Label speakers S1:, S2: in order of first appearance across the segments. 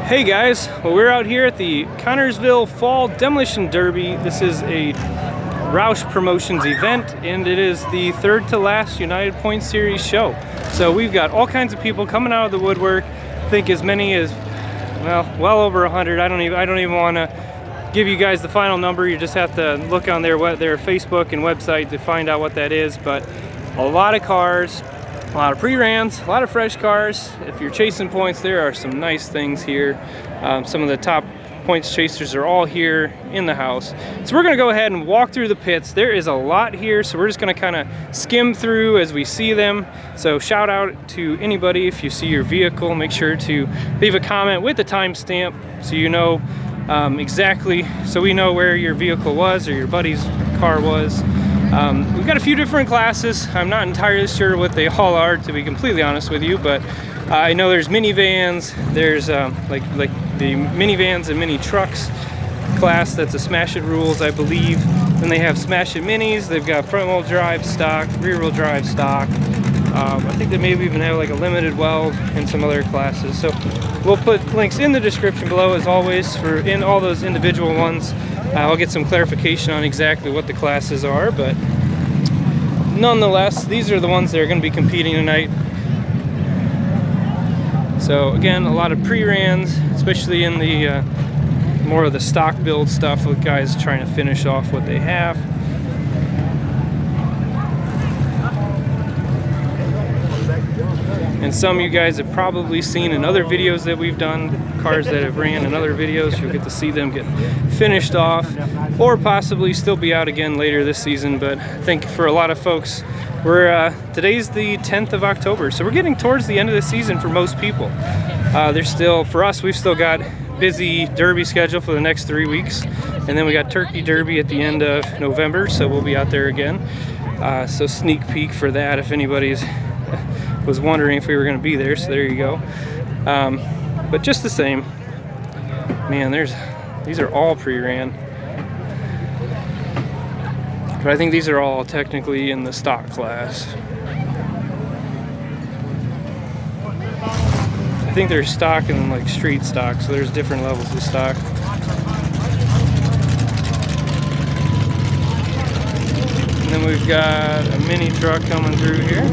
S1: Hey guys, well, we're out here at the Connersville Fall Demolition Derby. This is a Rouse Promotions event, and it is the third to last United Point Series show. So we've got all kinds of people coming out of the woodwork. I think as many as, well over 100. I don't even want to give you guys the final number. You just have to look on their Facebook and website to find out what that is. But a lot of cars, a lot of pre-rans, a lot of fresh cars. If you're chasing points, there are some nice things here. Some of the top points chasers are all here in the house. So we're gonna go ahead and walk through the pits. There is a lot here, so we're just gonna kind of skim through as we see them. So shout out to anybody if you see your vehicle. Make sure to leave a comment with the timestamp so you know exactly, so we know where your vehicle was or your buddy's car was. We've got a few different classes. I'm not entirely sure what they all are, to be completely honest with you, but I know there's minivans, there's like the minivans and mini trucks class. That's a Smash It Rules, I believe. Then they have Smash It Minis. They've got front wheel drive stock, rear wheel drive stock. I think they maybe even have like a limited weld and some other classes. So we'll put links in the description below, as always, for in all those individual ones. I'll get some clarification on exactly what the classes are, but nonetheless, these are the ones that are going to be competing tonight. So again, a lot of pre-rans, especially in the more of the stock build stuff, with guys trying to finish off what they have. And some of you guys have probably seen in other videos that we've done, cars that have ran in other videos. You'll get to see them get finished off, or possibly still be out again later this season. But I think for a lot of folks, today's the 10th of October, so we're getting towards the end of the season for most people. There's still, for us, we've still got busy derby schedule for the next 3 weeks, and then we got Turkey Derby at the end of November, so we'll be out there again. So sneak peek for that if anybody's was wondering if we were going to be there. So there you go. But just the same, man, these are all pre-ran, but I think these are all technically in the stock class. I think there's stock and then like street stock, so there's different levels of stock. And then we've got a mini truck coming through here.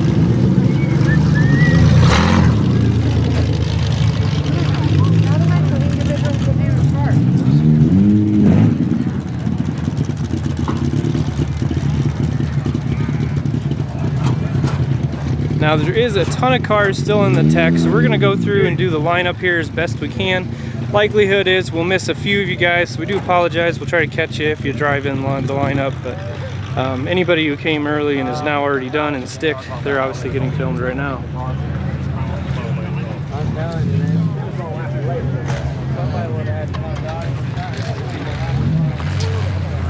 S1: Now there is a ton of cars still in the tech, so we're gonna go through and do the lineup here as best we can. Likelihood is we'll miss a few of you guys, so we do apologize. We'll try to catch you if you drive in the lineup, but anybody who came early and is now already done and sticked, they're obviously getting filmed right now.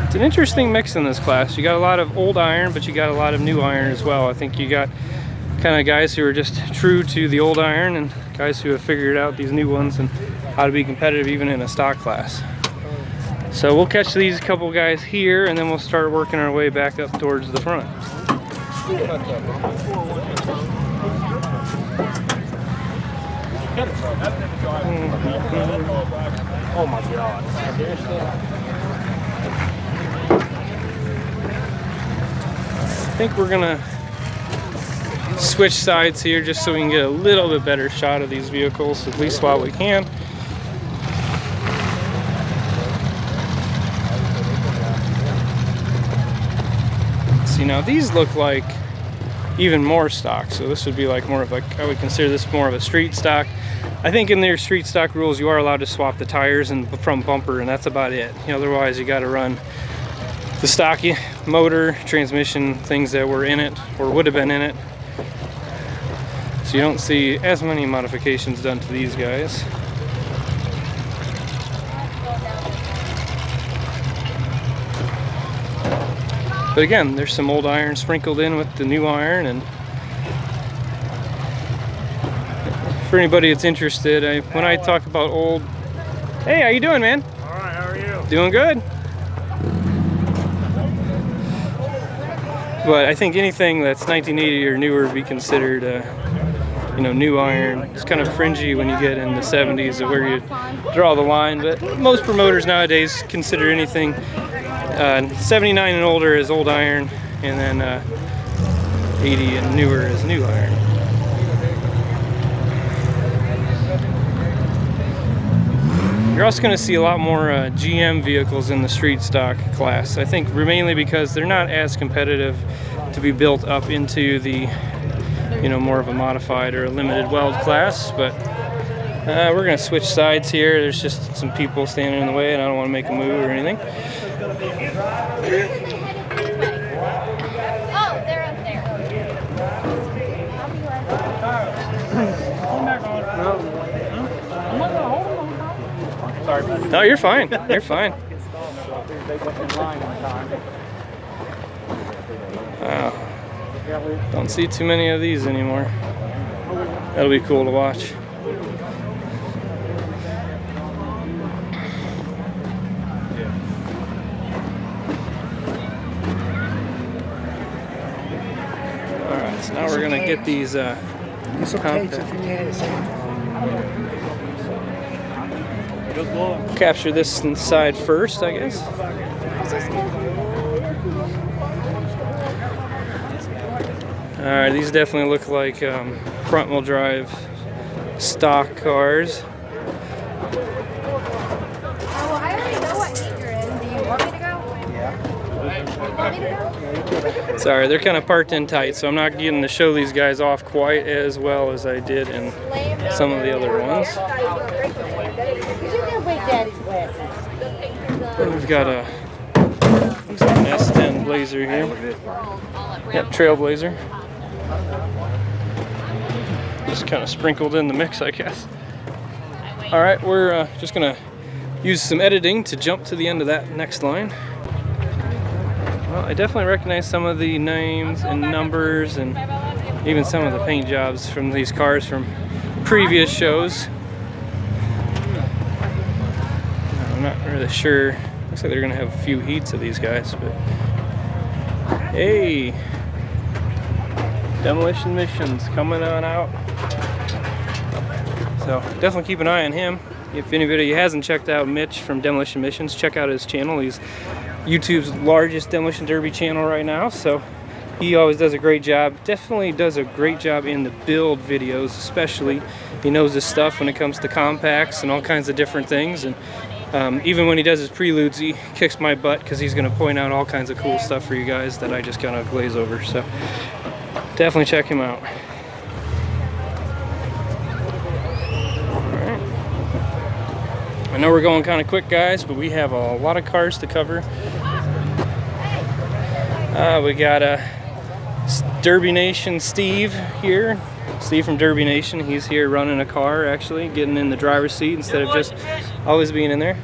S1: It's an interesting mix in this class. You got a lot of old iron, but you got a lot of new iron as well. I think you got kind of guys who are just true to the old iron and guys who have figured out these new ones and how to be competitive even in a stock class. So we'll catch these couple guys here, and then we'll start working our way back up towards the front. Oh my God. I think we're gonna switch sides here just so we can get a little bit better shot of these vehicles, at least while we can. See, now these look like even more stock, so this would be like more of like, I would consider this more of a street stock. I think in their street stock rules you are allowed to swap the tires and from bumper, and that's about it. You know, otherwise you got to run the stock motor, transmission, things that were in it or would have been in it. So you don't see as many modifications done to these guys. But again, there's some old iron sprinkled in with the new iron. And for anybody that's interested, when I talk about old... Hey, how you doing, man?
S2: All right, how are you?
S1: Doing good. But I think anything that's 1980 or newer would be considered you know, new iron. It's kind of fringy when you get in the 70s of where you draw the line, but most promoters nowadays consider anything 79 and older as old iron, and then 80 and newer as new iron. You're also going to see a lot more GM vehicles in the street stock class. I think mainly because they're not as competitive to be built up into the, you know, more of a modified or a limited weld class. But we're going to switch sides here. There's just some people standing in the way, and I don't want to make a move or anything.
S2: Oh, they're up there.
S1: Sorry. No, you're fine. You're fine. Wow. Don't see too many of these anymore. That'll be cool to watch. Alright, so now we're going to get these capture this inside first, I guess. Alright, these definitely look like front wheel drive stock cars.
S2: Oh, I already know what heat you're in. Do you want me to go? Yeah. You want me to go?
S1: Sorry, they're kind of parked in tight, so I'm not getting to show these guys off quite as well as I did in some of the other ones. We've got a S10 Blazer here. Yep, Trailblazer. Just kind of sprinkled in the mix, I guess. All right, we're just gonna use some editing to jump to the end of that next line. Well, I definitely recognize some of the names and numbers and even some of the paint jobs from these cars from previous shows. I'm not really sure. Looks like they're gonna have a few heats of these guys, but hey, Demolition Missions coming on out. So definitely keep an eye on him. If anybody hasn't checked out Mitch from Demolition Missions, check out his channel. He's YouTube's largest Demolition Derby channel right now, so he always does a great job. Definitely does a great job in the build videos, especially. He knows his stuff when it comes to compacts and all kinds of different things. And even when he does his preludes, he kicks my butt because he's going to point out all kinds of cool stuff for you guys that I just kind of glaze over. So definitely check him out. Alright. I know we're going kind of quick, guys, but we have a lot of cars to cover. We got Derby Nation Steve here. Steve from Derby Nation. He's here running a car, actually, getting in the driver's seat instead of just always being in there.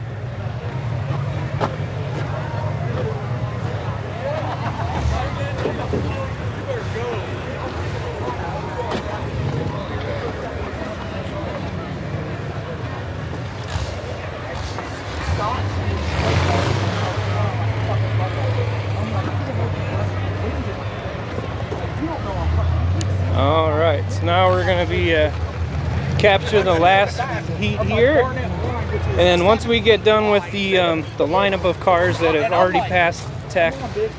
S1: All right, so now we're going to be capture the last heat here, and then once we get done with the lineup of cars that have already passed tech,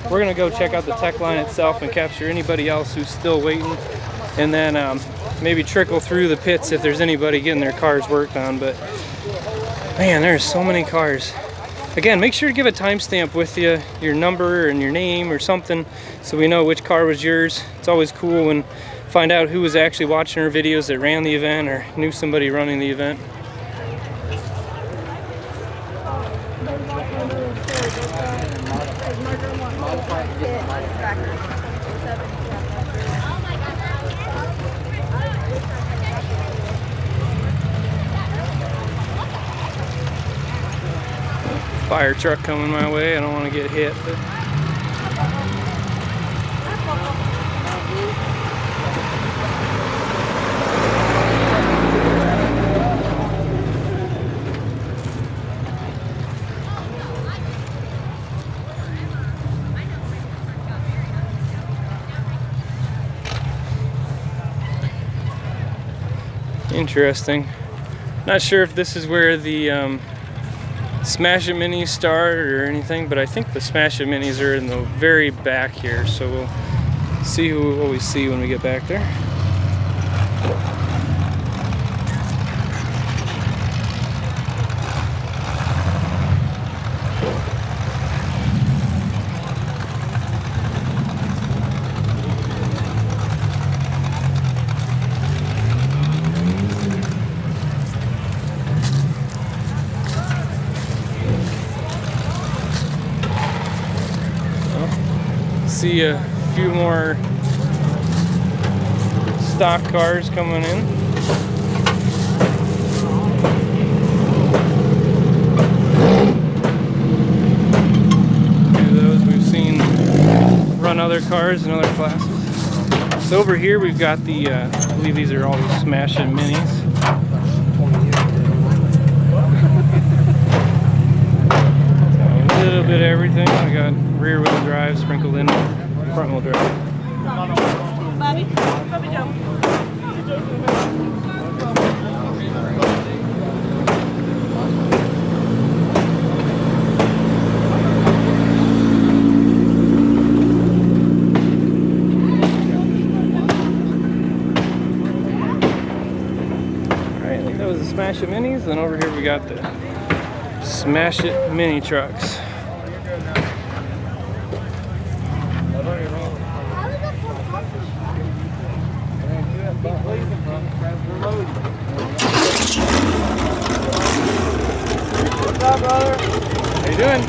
S1: we're going to go check out the tech line itself and capture anybody else who's still waiting, and then maybe trickle through the pits if there's anybody getting their cars worked on. But man, there's so many cars. Again, make sure to give a timestamp with you, your number and your name or something, so we know which car was yours. It's always cool when find out who was actually watching our videos that ran the event or knew somebody running the event. Fire truck coming my way. I don't want to get hit, but Interesting. Not sure if this is where the Smash It Minis start or anything, but I think the Smash It Minis are in the very back here, so we'll see what we see when we get back there. See a few more stock cars coming in. Those we've seen run other cars in other classes. So over here we've got the, I believe these are all the Smash It Minis. A little bit of everything. We got rear wheel drive sprinkled in, front wheel drive. Alright, I think that was the Smash It Minis, and over here we got the Smash It Mini trucks.
S3: What's up, brother?
S1: How you doing?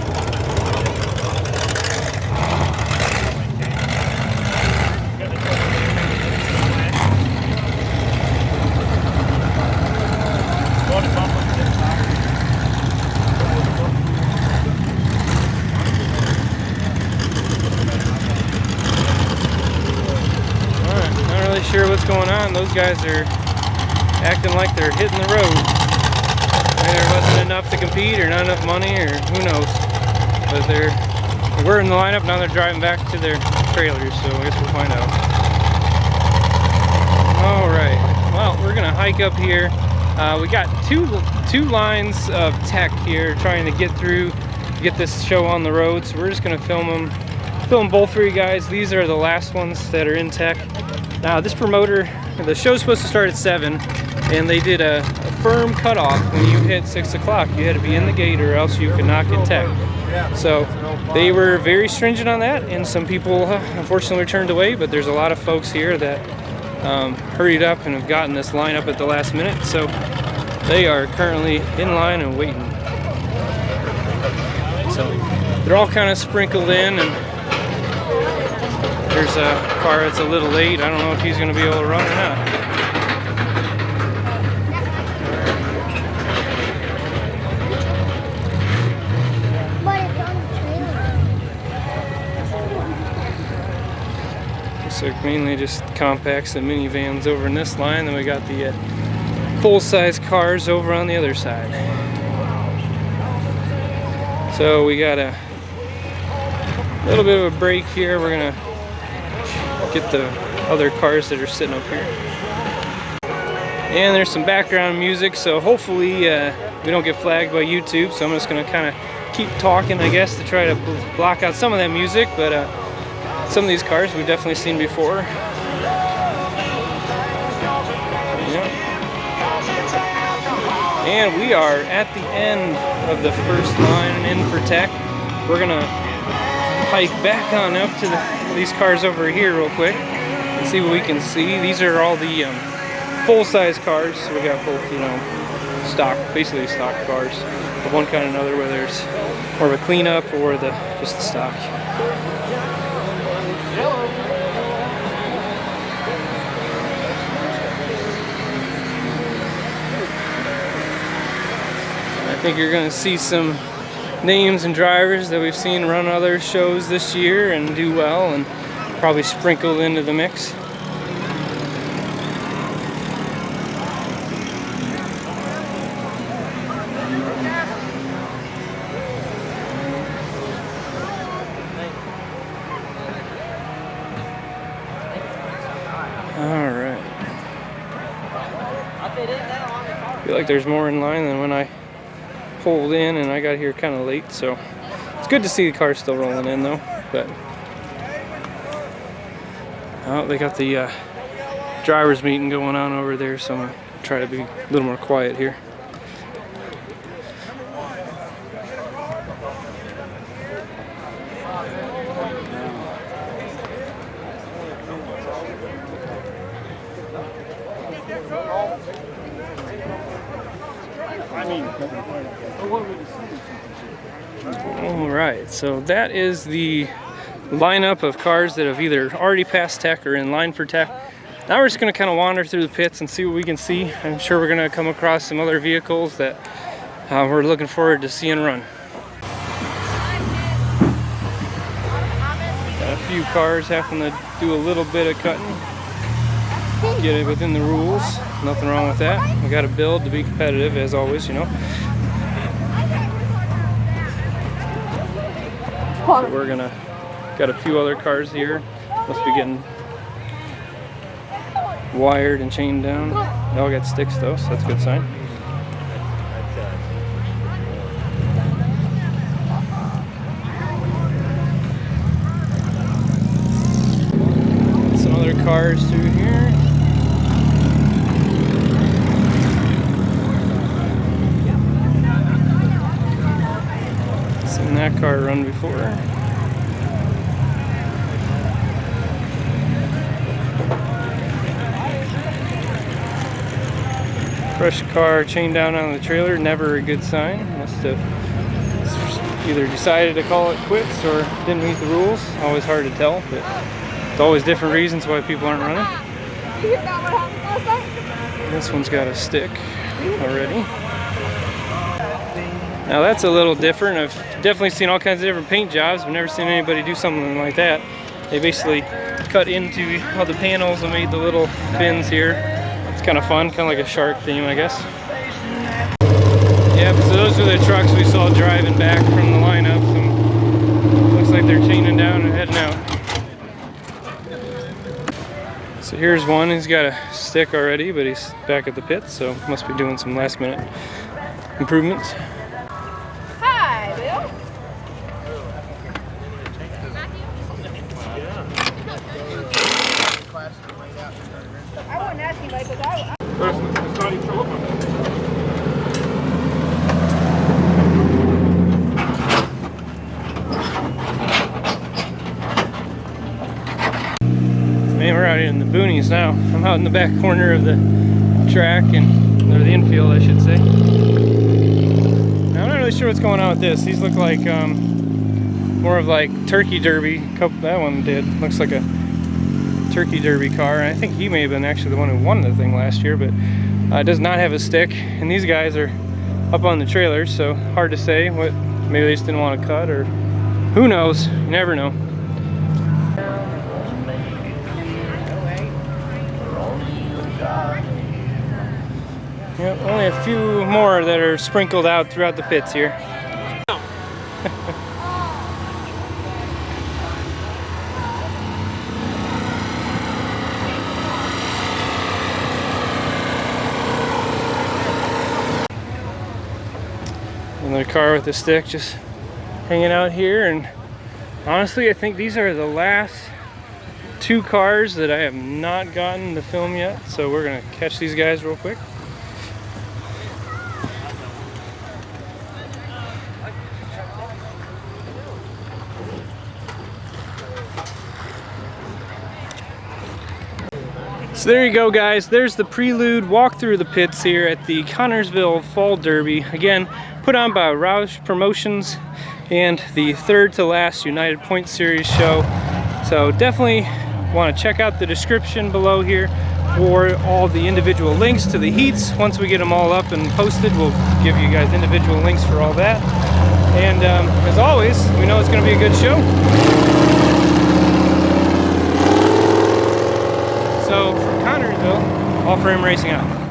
S1: Alright, not really sure what's going on. Those guys are acting like they're hitting the road. Maybe there wasn't enough to compete, or not enough money, or who knows. But they were in the lineup, now they're driving back to their trailers, so I guess we'll find out. Alright, well, we're gonna hike up here. We got two lines of tech here trying to get this show on the road, so we're just gonna film both for you guys. These are the last ones that are in tech. Now this promoter, the show's supposed to start at 7, and they did a firm cutoff. When you hit 6 o'clock, you had to be in the gate or else you could not get tech. So they were very stringent on that, and some people unfortunately were turned away, but there's a lot of folks here that hurried up and have gotten this lineup at the last minute, so they are currently in line and waiting. So they're all kind of sprinkled in, and there's a car that's a little late. I don't know if he's going to be able to run or not.
S2: But it's on the trailer.
S1: So mainly just compacts and minivans over in this line. Then we got the full-size cars over on the other side. So we got a little bit of a break here. We're gonna get the other cars that are sitting up here. And there's some background music, so hopefully we don't get flagged by YouTube. So I'm just gonna kind of keep talking, I guess, to try to block out some of that music. But some of these cars we've definitely seen before. Yeah. And we are at the end of the first line in for tech. We're gonna hike back on up to these cars over here real quick and see what we can see. These are all the full-size cars. So we got both, you know, stock, basically stock cars of one kind or another, whether it's more of a cleanup or just the stock. I think you're going to see some names and drivers that we've seen run other shows this year and do well, and probably sprinkled into the mix. All right. feel like there's more in line than when I pulled in, and I got here kind of late, so it's good to see the cars still rolling in though. But oh, they got the drivers meeting going on over there, so I'm gonna try to be a little more quiet here. Alright, so that is the lineup of cars that have either already passed tech or in line for tech. Now we're just going to kind of wander through the pits and see what we can see. I'm sure we're going to come across some other vehicles that we're looking forward to seeing run. Got a few cars having to do a little bit of cutting. Get it within the rules. Nothing wrong with that. We got to build to be competitive, as always, you know. So we're gonna got a few other cars here. Must be getting wired and chained down. They all got sticks though, so that's a good sign. Some other cars through here. Seen that car run before. Fresh car chained down on the trailer, never a good sign. Must have either decided to call it quits or didn't meet the rules. Always hard to tell, but it's always different reasons why people aren't running. This one's got a stick already. Now that's a little different. I've definitely seen all kinds of different paint jobs. I've never seen anybody do something like that. They basically cut into all the panels and made the little fins here. It's kind of fun, kind of like a shark theme, I guess. Yep, so those are the trucks we saw driving back from the lineup. So looks like they're chaining down and heading out. So here's one. He's got a stick already, but he's back at the pit, so must be doing some last minute improvements.
S2: Hi, Bill. I wouldn't ask you, like, because I... Man, we're out in the boonies now. I'm out in the back corner of the track, or the infield, I should say. Now, I'm not really sure what's going on with this. These look like more of like turkey derby. That one did. Looks like a turkey derby car. And I think he may have been actually the one who won the thing last year, but does not have a stick. And these guys are up on the trailer, so hard to say. What? Maybe they just didn't want to cut, or who knows? You never know. Yep, only a few more that are sprinkled out throughout the pits here. Another car with a stick just hanging out here, and honestly I think these are the last two cars that I have not gotten to film yet, so we're gonna catch these guys real quick. So there you go, guys. There's the Prelude walk through the pits here at the Connersville Fall Derby. Again, put on by Rouse Promotions and the third to last United Point Series show. So definitely want to check out the description below here for all the individual links to the heats. Once we get them all up and posted, we'll give you guys individual links for all that. And as always, we know it's going to be a good show. So from Connersville, All Frame Racing out.